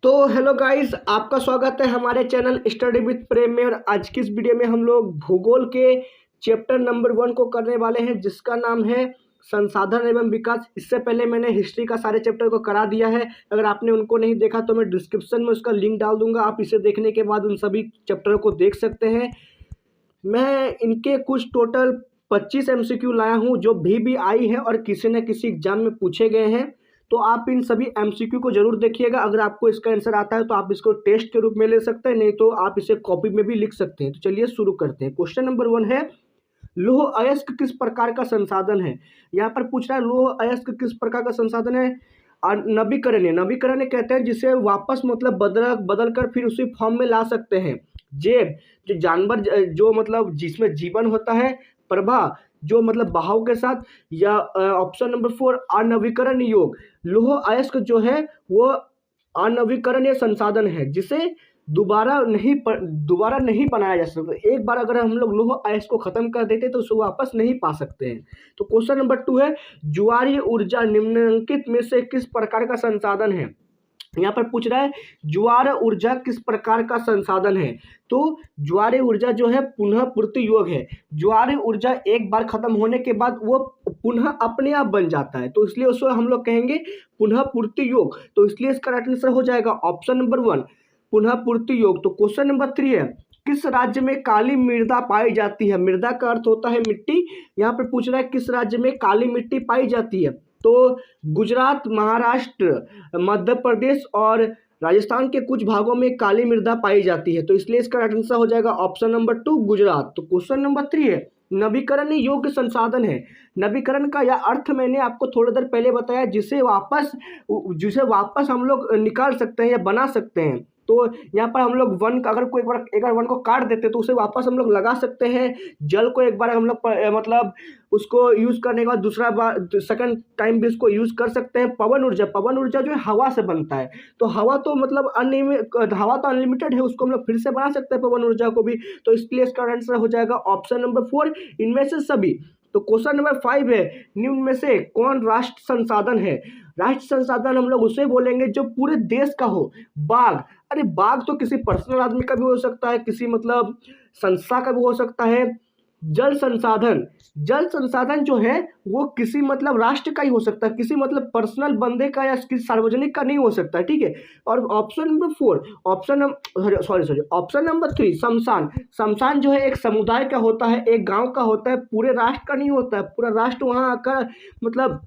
तो hello guys, आपका स्वागत है हमारे चैनल स्टडी विद प्रेम में। और आज की इस वीडियो में हम लोग भूगोल के चैप्टर नंबर 1 को करने वाले हैं, जिसका नाम है संसाधन एवं विकास। इससे पहले मैंने हिस्ट्री का सारे चैप्टर को करा दिया है। अगर आपने उनको नहीं देखा तो मैं डिस्क्रिप्शन में उसका लिंक डाल दूंगा, आप इसे देखने के बाद उन सभी चैप्टरों को देख सकते हैं। मैं इनके कुछ टोटल 25 एमसीक्यू लाया हूँ जो भी आई है और किसी न किसी एग्जाम में पूछे गए हैं। तो आप इन सभी एमसीक्यू को जरूर देखिएगा। अगर आपको इसका आंसर आता है तो आप इसको टेस्ट के रूप में ले सकते हैं, नहीं तो आप इसे कॉपी में भी लिख सकते हैं। तो चलिए शुरू करते हैं। क्वेश्चन नंबर 1 है, लौह अयस्क किस प्रकार का संसाधन है। यहाँ पर पूछ रहा है लौह अयस्क किस प्रकार का संसाधन है। नवीकरणीय नवीकरणीय कहते हैं जिसे वापस मतलब बदल कर फिर उसी फॉर्म में ला सकते हैं। जैव जो जानवर जो मतलब जिसमें जीवन होता है। प्रवाह जो मतलब बहाव के साथ। या ऑप्शन नंबर 4 अनवीकरण योग। लौह अयस्क जो है वो अनवीकरणीय संसाधन है जिसे दोबारा नहीं बनाया जा सकता। एक बार अगर हम लोग लौह अयस्क को खत्म कर देते तो उसे वापस नहीं पा सकते हैं। तो क्वेश्चन नंबर 2 है, ज्वारीय ऊर्जा निम्नलिखित में से किस प्रकार का संसाधन है। यहाँ पर पूछ रहा है ज्वार ऊर्जा किस प्रकार का संसाधन है। तो ज्वार ऊर्जा जो है पुनः पूर्ति योग है। ज्वार ऊर्जा एक बार खत्म होने के बाद वो पुनः अपने आप बन जाता है, तो इसलिए उसको हम लोग कहेंगे पुनः पूर्ति योग। तो इसलिए इसका राइट आंसर हो जाएगा ऑप्शन नंबर 1 पुनः पूर्ति योग। तो क्वेश्चन नंबर 3 है, किस राज्य में काली मृदा पाई जाती है। मृदा का अर्थ होता है मिट्टी। यहाँ पर पूछ रहा है किस राज्य में काली मिट्टी पाई जाती है। तो गुजरात, महाराष्ट्र, मध्य प्रदेश और राजस्थान के कुछ भागों में काली मृदा पाई जाती है। तो इसलिए इसका राइट आंसर हो जाएगा ऑप्शन नंबर 2 गुजरात। तो क्वेश्चन नंबर 3 है, नवीकरण योग्य संसाधन है। नवीकरण का यह अर्थ मैंने आपको थोड़ी देर पहले बताया, जिसे वापस हम लोग निकाल सकते हैं या बना सकते हैं। तो यहाँ पर हम लोग वन का अगर कोई एक बार वन को काट देते तो उसे वापस हम लोग लगा सकते हैं। जल को एक बार हम लोग मतलब उसको यूज करने के बाद दूसरा बार सेकंड टाइम भी उसको यूज कर सकते हैं। पवन ऊर्जा जो है हवा से बनता है। तो हवा तो मतलब अनलिमिटेड है, उसको हम लोग फिर से बना सकते हैं पवन ऊर्जा को भी। तो इसलिए इसका आंसर हो जाएगा ऑप्शन नंबर 4 इनमें से सभी। तो क्वेश्चन नंबर 5 है, निम्न में से कौन राष्ट्र संसाधन है। राष्ट्र संसाधन हम लोग उसे बोलेंगे जो पूरे देश का हो। बाघ, अरे बाघ तो किसी पर्सनल आदमी का भी हो सकता है, किसी मतलब संस्था का भी हो सकता है। जल संसाधन जो है वो किसी मतलब राष्ट्र का ही हो सकता है, किसी मतलब पर्सनल बंदे का या किसी सार्वजनिक का नहीं हो सकता, ठीक है। और ऑप्शन नंबर 4 ऑप्शन नंबर 3 शमशान जो है एक समुदाय का होता है, एक गांव का होता है, पूरे राष्ट्र का नहीं होता है। पूरा राष्ट्र वहां आकर मतलब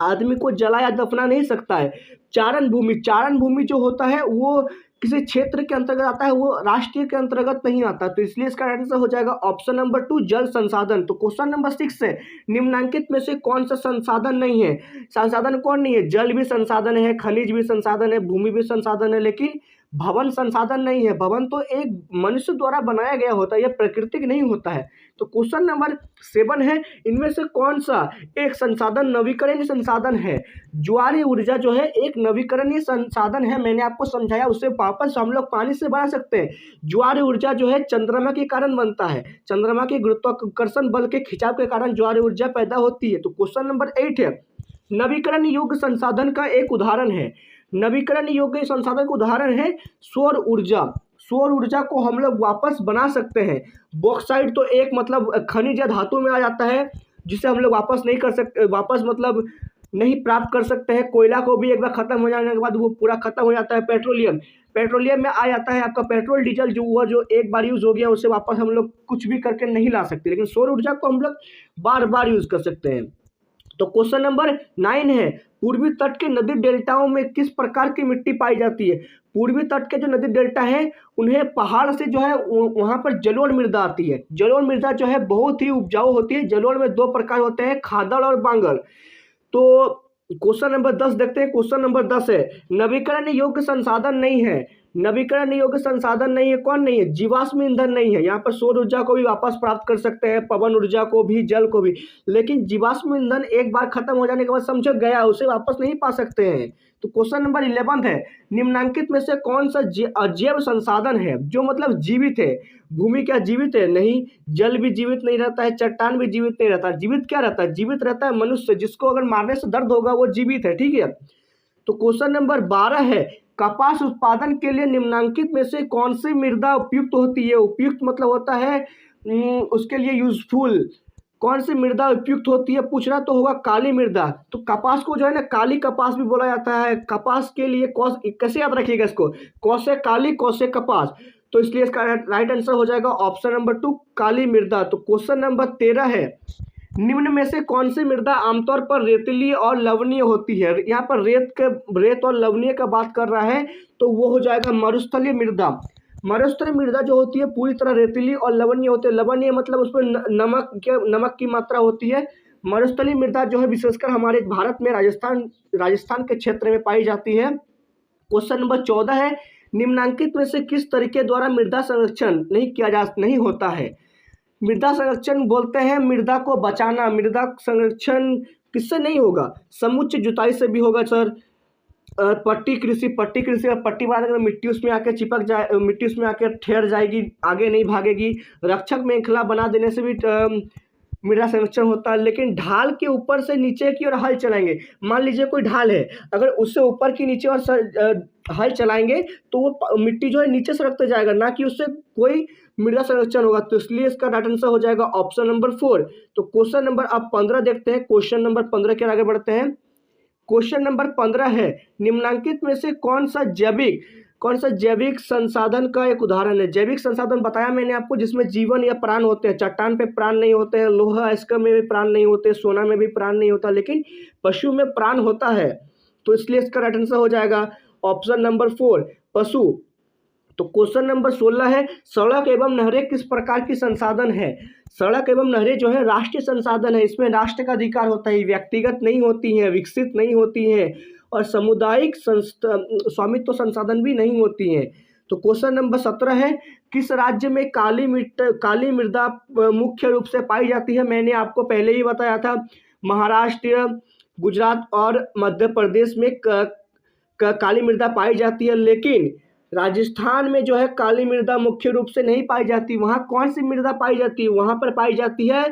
आदमी को जला या दफना नहीं सकता है। चारण भूमि जो होता है वो किसी क्षेत्र के अंतर्गत आता है, वो राष्ट्रीय के अंतर्गत नहीं आता। तो इसलिए इसका आंसर हो जाएगा ऑप्शन नंबर 2 जल संसाधन। तो क्वेश्चन नंबर 6 है, निम्नलिखित में से कौन सा संसाधन नहीं है। संसाधन कौन नहीं है। जल भी संसाधन है, खनिज भी संसाधन है, भूमि भी संसाधन है, लेकिन भवन संसाधन नहीं है। भवन तो एक मनुष्य द्वारा बनाया गया होता है, यह प्राकृतिक नहीं होता है। तो क्वेश्चन नंबर 7 है, इनमें से कौन सा एक संसाधन नवीकरणीय संसाधन है। ज्वारीय ऊर्जा जो है एक नवीकरणीय संसाधन है, मैंने आपको समझाया। उसे वापस हम लोग पानी से बना सकते हैं। ज्वारीय ऊर्जा जो है चंद्रमा के कारण बनता है। चंद्रमा के गुरुत्वाकर्षण बल के खिंचाव के कारण ज्वारीय ऊर्जा पैदा होती है। तो क्वेश्चन नंबर 8 है, नवीकरण योग्य संसाधन का एक उदाहरण है। नवीकरण योग्य संसाधन का उदाहरण है सौर ऊर्जा को हम लोग वापस बना सकते हैं। बॉक्साइट तो एक मतलब खनिज या धातु में आ जाता है, जिसे हम लोग वापस नहीं कर सकते, वापस मतलब नहीं प्राप्त कर सकते हैं। कोयला को भी एक बार खत्म हो जाने के बाद वो पूरा खत्म हो जाता है। पेट्रोलियम में आ जाता है आपका पेट्रोल डीजल, जो एक बार यूज हो गया उसे वापस हम लोग कुछ भी करके नहीं ला सकते, लेकिन सौर ऊर्जा को हम लोग बार बार यूज कर सकते हैं। तो क्वेश्चन नंबर 9 है, पूर्वी तट के नदी डेल्टाओं में किस प्रकार की मिट्टी पाई जाती है। पूर्वी तट के जो नदी डेल्टा है उन्हें पहाड़ से जो है वहां पर जलोढ़ मृदा आती है। जलोढ़ मृदा जो है बहुत ही उपजाऊ होती है। जलोढ़ में 2 प्रकार होते हैं, खादड़ और बांगड़। तो क्वेश्चन नंबर 10 देखते हैं। क्वेश्चन नंबर 10 है, नवीकरण योग्य संसाधन नहीं है। नवीकरण योग्य संसाधन नहीं है, कौन नहीं है। जीवाश्म ईंधन नहीं है। यहाँ पर सौर ऊर्जा को भी वापस प्राप्त कर सकते हैं, पवन ऊर्जा को भी, जल को भी, लेकिन जीवाश्म ईंधन एक बार खत्म हो जाने के बाद समझो गया, उसे वापस नहीं पा सकते हैं। तो क्वेश्चन नंबर 11 है, निम्नलिखित में से कौन सा अजैव संसाधन है जो मतलब जीवित है। भूमि क्या जीवित है? नहीं। जल भी जीवित नहीं रहता है, चट्टान भी जीवित नहीं रहता। जीवित क्या रहता है? जीवित रहता है मनुष्य, जिसको अगर मारने से दर्द होगा वो जीवित है, ठीक है। तो क्वेश्चन नंबर 12 है, कपास उत्पादन के लिए निम्नलिखित में से कौन सी मृदा उपयुक्त होती है? उपयुक्त मतलब होता है उसके लिए यूजफुल। कौन सी मृदा उपयुक्त होती है पूछ रहा तो होगा काली मृदा। तो कपास को जो है ना काली कपास भी बोला जाता है। कपास के लिए कौस कैसे याद रखिएगा इसको, कौसे काली कौसे कपास, तो इसलिए इसका राइट आंसर हो जाएगा ऑप्शन नंबर 2 काली मृदा। तो क्वेश्चन नंबर 13 है, निम्न में से कौन सी मृदा आमतौर पर रेतीली और लवणीय होती है? यहाँ पर रेत और लवणीय का बात कर रहा है, तो वो हो जाएगा मरुस्थलीय मृदा। मरुस्थलीय मृदा जो होती है पूरी तरह रेतीली और लवणीय होती है। लवणीय मतलब उसमें नमक की मात्रा होती है। मरुस्थलीय मृदा जो है विशेषकर हमारे भारत में राजस्थान के क्षेत्र में पाई जाती है। क्वेश्चन नंबर 14 है, निम्नलिखित में से किस तरीके द्वारा मृदा संरक्षण नहीं होता है? मृदा संरक्षण बोलते हैं मृदा को बचाना। मृदा संरक्षण किससे नहीं होगा? समुचित जुताई से भी होगा सर। पट्टी कृषि पट्टी बनाने के मिट्टी उसमें आके चिपक जाए, मिट्टी उसमें आके ठहर जाएगी, आगे नहीं भागेगी। रक्षक श्रृंखला बना देने से भी मृदा संरक्षण होता है। लेकिन ढाल के ऊपर से नीचे की ओर हल चलाएंगे, मान लीजिए कोई ढाल है, अगर उससे ऊपर की नीचे और हल चलाएंगे तो वो मिट्टी जो है नीचे सरकते जाएगा, ना कि उससे कोई मृदा संरक्षण होगा। तो इसलिए इसका राइट आंसर हो जाएगा ऑप्शन नंबर 4। तो क्वेश्चन नंबर अब 15 देखते हैं। क्वेश्चन नंबर 15 के आगे बढ़ते हैं। क्वेश्चन नंबर 15 है, निम्नलिखित में से कौन सा जैविक संसाधन का एक उदाहरण है? जैविक संसाधन बताया मैंने आपको जिसमें जीवन या प्राण होते हैं। चट्टान पे प्राण नहीं होते हैं, लोहा स्क्रब में भी प्राण नहीं होते, सोना में भी प्राण नहीं होता, लेकिन पशु में प्राण होता है। तो इसलिए इसका राइट आंसर हो जाएगा ऑप्शन नंबर 4 पशु। तो क्वेश्चन नंबर 16 है, सड़क एवं नहरें किस प्रकार की संसाधन है? सड़क एवं नहरें जो है राष्ट्रीय संसाधन है। इसमें राष्ट्र का अधिकार होता है, व्यक्तिगत नहीं होती है, विकसित नहीं होती है, और सामुदायिक स्वामित्व संसाधन भी नहीं होती हैं। तो क्वेश्चन नंबर 17 है, किस राज्य में काली मृदा मुख्य रूप से पाई जाती है? मैंने आपको पहले ही बताया था, महाराष्ट्र, गुजरात और मध्य प्रदेश में काली मृदा पाई जाती है। लेकिन राजस्थान में जो है काली मृदा मुख्य रूप से नहीं पाई जाती। वहाँ कौन सी मृदा पाई जाती है? वहाँ पर पाई जाती है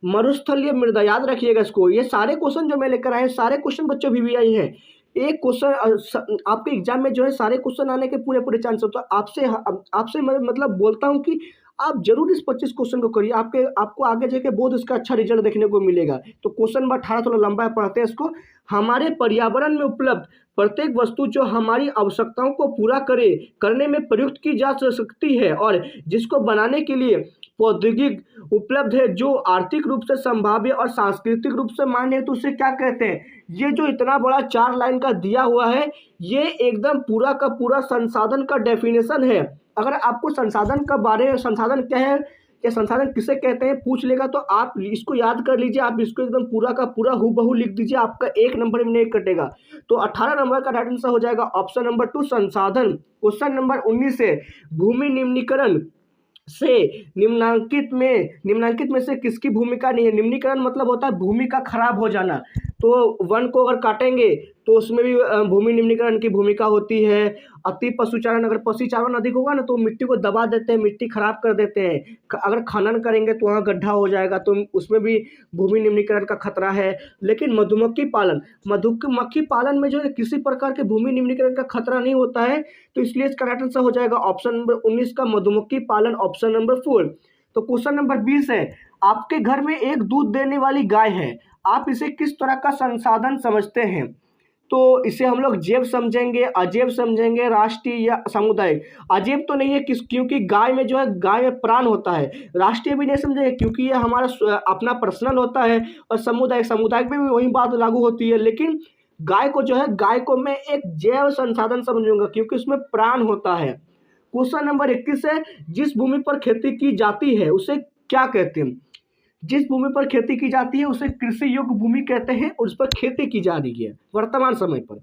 मरुस्थलीय मृदा। याद रखिएगा इसको। ये सारे क्वेश्चन जो मैं लेकर आए, सारे क्वेश्चन बच्चों VVI हैं। एक क्वेश्चन आपके एग्जाम में जो है सारे क्वेश्चन आने के पूरे चांस होता है। आपसे मतलब बोलता हूँ कि आप जरूर इस 25 क्वेश्चन को करिए, आपको आगे जाके बहुत इसका अच्छा रिजल्ट देखने को मिलेगा। तो क्वेश्चन नंबर 18 थोड़ा लंबा है, पढ़ते हैं इसको। हमारे पर्यावरण में उपलब्ध प्रत्येक वस्तु जो हमारी आवश्यकताओं को पूरा करने में प्रयुक्त की जा सकती है और जिसको बनाने के लिए प्रौद्योगिक उपलब्ध है, जो आर्थिक रूप से संभाव्य और सांस्कृतिक रूप से मान्य है, तो उसे क्या कहते हैं? ये जो इतना बड़ा 4 लाइन का दिया हुआ है, ये एकदम पूरा का पूरा संसाधन का डेफिनेशन है। अगर आपको संसाधन का बारे में, संसाधन क्या है या संसाधन किसे कहते हैं पूछ लेगा, तो आप इसको याद कर लीजिए। आप इसको एकदम पूरा का पूरा हूबहू लिख दीजिए, आपका 1 नंबर में नहीं कटेगा। तो 18 नंबर का राइट आंसर हो जाएगा ऑप्शन नंबर 2 संसाधन। क्वेश्चन नंबर 19 है, भूमि निम्नीकरण से निम्नलिखित में से किसकी भूमिका नहीं है? निम्नीकरण मतलब होता है भूमि का खराब हो जाना। तो वन को अगर काटेंगे तो उसमें भी भूमि निम्नीकरण की भूमिका होती है। अति पशुचारण, अगर पशुचारण अधिक होगा ना तो मिट्टी को दबा देते हैं, मिट्टी खराब कर देते हैं। अगर खनन करेंगे तो वहाँ गड्ढा हो जाएगा, तो उसमें भी भूमि निम्नीकरण का खतरा है। लेकिन मधुमक्खी पालन में जो है किसी प्रकार के भूमि निम्नीकरण का खतरा नहीं होता है। तो इसलिए इसका राइट आंसर हो जाएगा ऑप्शन नंबर 19 का मधुमक्खी पालन, ऑप्शन नंबर 4। तो क्वेश्चन नंबर 20 है, आपके घर में एक दूध देने वाली गाय है, आप इसे किस तरह का संसाधन समझते हैं? तो इसे हम लोग जैव समझेंगे, अजैव समझेंगे, राष्ट्रीय या सामुदायिक? अजैव तो नहीं है क्योंकि गाय में जो है गाय में प्राण होता है। राष्ट्रीय भी नहीं समझेंगे क्योंकि ये हमारा अपना पर्सनल होता है। और सामुदायिक में भी वही बात लागू होती है। लेकिन गाय को मैं एक जैव संसाधन समझूंगा क्योंकि उसमें प्राण होता है। क्वेश्चन नंबर 21 है, जिस भूमि पर खेती की जाती है उसे क्या कहते हैं? जिस भूमि पर खेती की जाती है उसे कृषि योग्य भूमि कहते हैं और उस पर खेती की जा रही है वर्तमान समय पर।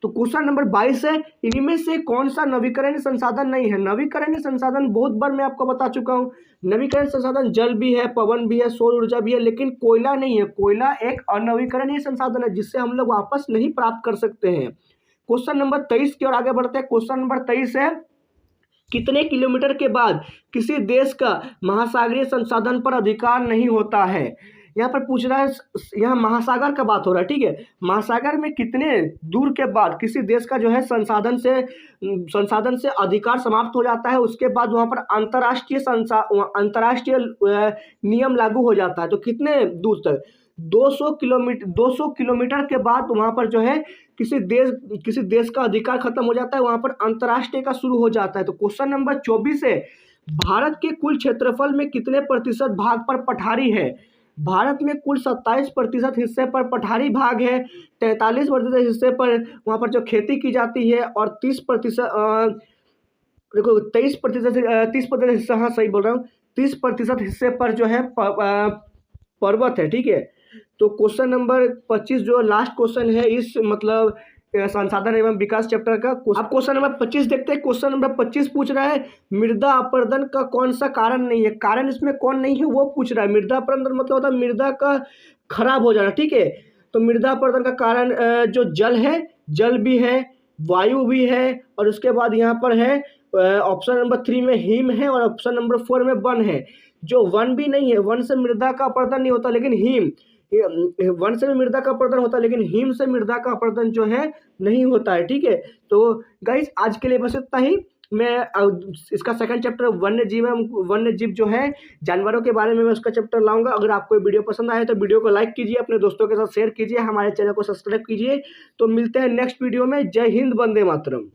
तो क्वेश्चन नंबर 22 है, इनमें से कौन सा नवीकरणीय संसाधन नहीं है? नवीकरणीय संसाधन बहुत बार मैं आपको बता चुका हूँ। नवीकरणीय संसाधन जल भी है, पवन भी है, सौर ऊर्जा भी है, लेकिन कोयला नहीं है। कोयला एक अनवीकरणीय संसाधन है जिससे हम लोग वापस नहीं प्राप्त कर सकते हैं। क्वेश्चन नंबर 23 की ओर आगे बढ़ते हैं। क्वेश्चन नंबर 23 है, कितने किलोमीटर के बाद किसी देश का महासागरीय संसाधन पर अधिकार नहीं होता है? यहाँ पर पूछ रहा है, यहाँ महासागर का बात हो रहा है, ठीक है। महासागर में कितने दूर के बाद किसी देश का जो है संसाधन से अधिकार समाप्त हो जाता है, उसके बाद वहाँ पर अंतर्राष्ट्रीय नियम लागू हो जाता है। तो कितने दूर तक, 200 किलोमीटर के बाद वहाँ पर जो है किसी देश का अधिकार खत्म हो जाता है, वहाँ पर अंतर्राष्ट्रीय का शुरू हो जाता है। तो क्वेश्चन नंबर 24 है, भारत के कुल क्षेत्रफल में कितने प्रतिशत भाग पर पठारी है? भारत में कुल 27% हिस्से पर पठारी भाग है, 43% हिस्से पर वहाँ पर जो खेती की जाती है, और 30% देखो 30% हिस्सा, हाँ सही बोल रहा हूँ, 30% हिस्से पर जो है पर्वत है, ठीक है। तो क्वेश्चन नंबर 25 जो लास्ट क्वेश्चन है इस मतलब संसाधन एवं विकास चैप्टर का, आप क्वेश्चन नंबर 25 देखते हैं। क्वेश्चन नंबर 25 पूछ रहा है, मृदा अपरदन का कौन सा कारण नहीं है? कारण इसमें कौन नहीं है वो पूछ रहा है। मृदा अपरदन मतलब होता है मृदा का खराब हो जाना, ठीक है। तो मृदा अपरदन का कारण जो जल है, जल भी है, वायु भी है, और उसके बाद यहाँ पर है ऑप्शन नंबर 3 में हिम है, और ऑप्शन नंबर 4 में वन है। जो वन भी नहीं है, वन से मृदा का अपरदन नहीं होता, लेकिन वन से भी मृदा का अपरदन होता है, लेकिन हिम से मृदा का अपरदन जो है नहीं होता है, ठीक है। तो गाइस आज के लिए बस इतना ही। मैं इसका सेकंड चैप्टर वन्य जीव जो है जानवरों के बारे में मैं उसका चैप्टर लाऊंगा। अगर आपको वीडियो पसंद आए तो वीडियो को लाइक कीजिए, अपने दोस्तों के साथ शेयर कीजिए, हमारे चैनल को सब्सक्राइब कीजिए। तो मिलते हैं नेक्स्ट वीडियो में। जय हिंद, वंदे मातरम।